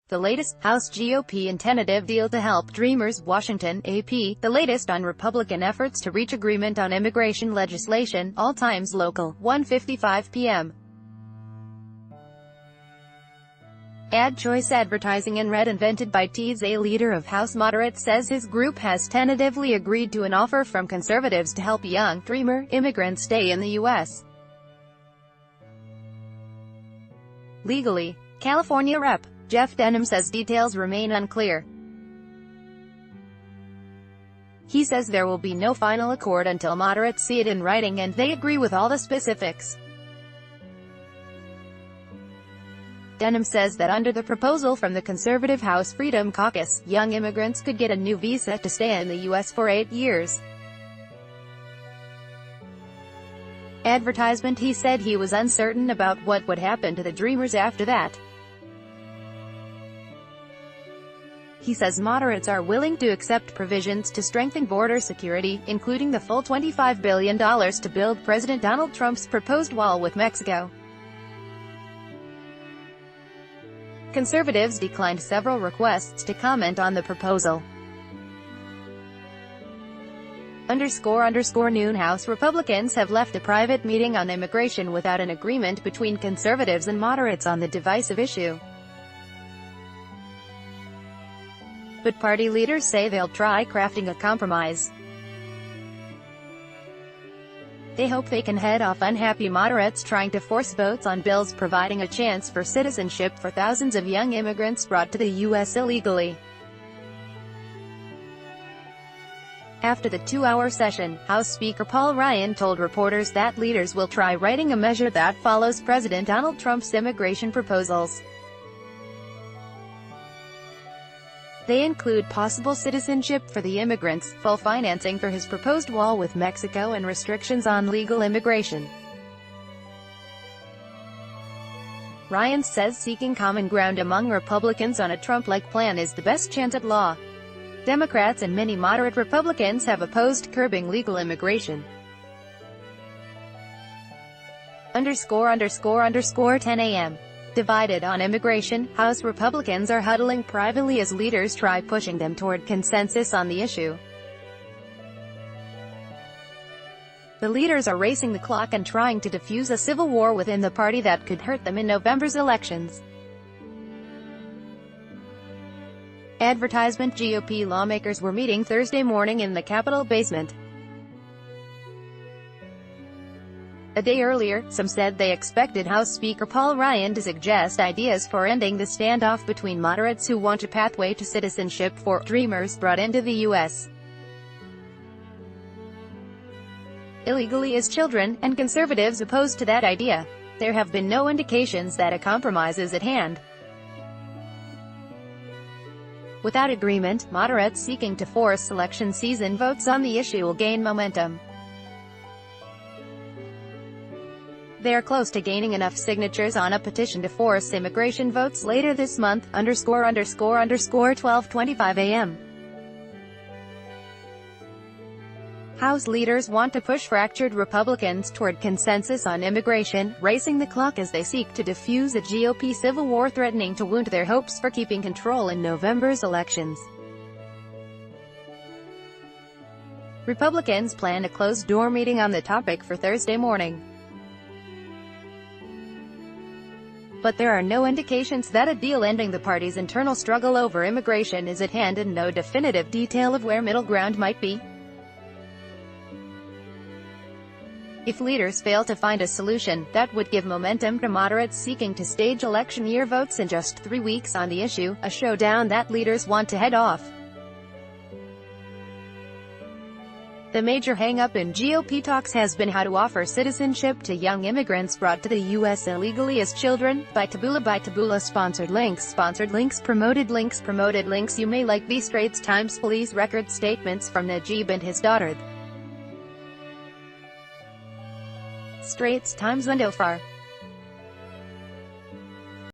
The latest, House GOP and tentative deal to help Dreamers, Washington, AP, the latest on Republican efforts to reach agreement on immigration legislation, all times local, 1:55 p.m. Ad choice advertising in red invented by TZ. A leader of House moderates says his group has tentatively agreed to an offer from conservatives to help young, dreamer, immigrants stay in the U.S. legally. California Rep. Jeff Denham says details remain unclear. He says there will be no final accord until moderates see it in writing and they agree with all the specifics. Denham says that under the proposal from the conservative House Freedom Caucus, young immigrants could get a new visa to stay in the U.S. for 8 years. Advertisement. He said he was uncertain about what would happen to the Dreamers after that. He says moderates are willing to accept provisions to strengthen border security, including the full $25 billion to build President Donald Trump's proposed wall with Mexico. Conservatives declined several requests to comment on the proposal. __noon House Republicans have left a private meeting on immigration without an agreement between conservatives and moderates on the divisive issue. But party leaders say they'll try crafting a compromise. They hope they can head off unhappy moderates trying to force votes on bills providing a chance for citizenship for thousands of young immigrants brought to the U.S. illegally. After the 2-hour session, House Speaker Paul Ryan told reporters that leaders will try writing a measure that follows President Donald Trump's immigration proposals. They include possible citizenship for the immigrants, full financing for his proposed wall with Mexico and restrictions on legal immigration. Ryan says seeking common ground among Republicans on a Trump-like plan is the best chance at law. Democrats and many moderate Republicans have opposed curbing legal immigration. _10 a.m. Divided on immigration, House Republicans are huddling privately as leaders try pushing them toward consensus on the issue. The leaders are racing the clock and trying to defuse a civil war within the party that could hurt them in November's elections. Advertisement. GOP lawmakers were meeting Thursday morning in the Capitol basement. A day earlier, some said they expected House Speaker Paul Ryan to suggest ideas for ending the standoff between moderates who want a pathway to citizenship for dreamers brought into the U.S. illegally as children, and conservatives opposed to that idea. There have been no indications that a compromise is at hand. Without agreement, moderates seeking to force election season votes on the issue will gain momentum. They are close to gaining enough signatures on a petition to force immigration votes later this month. _12:25 a.m. House leaders want to push fractured Republicans toward consensus on immigration, racing the clock as they seek to defuse a GOP civil war threatening to wound their hopes for keeping control in November's elections. Republicans plan a closed-door meeting on the topic for Thursday morning. But there are no indications that a deal ending the party's internal struggle over immigration is at hand and no definitive detail of where middle ground might be. If leaders fail to find a solution, that would give momentum to moderates seeking to stage election year votes in just 3 weeks on the issue, a showdown that leaders want to head off. The major hang-up in GOP talks has been how to offer citizenship to young immigrants brought to the U.S. illegally as children. By Taboola. Sponsored links. Promoted links. You may like these Straits Times police record statements from Najib and his daughter. Straits Times Window Far.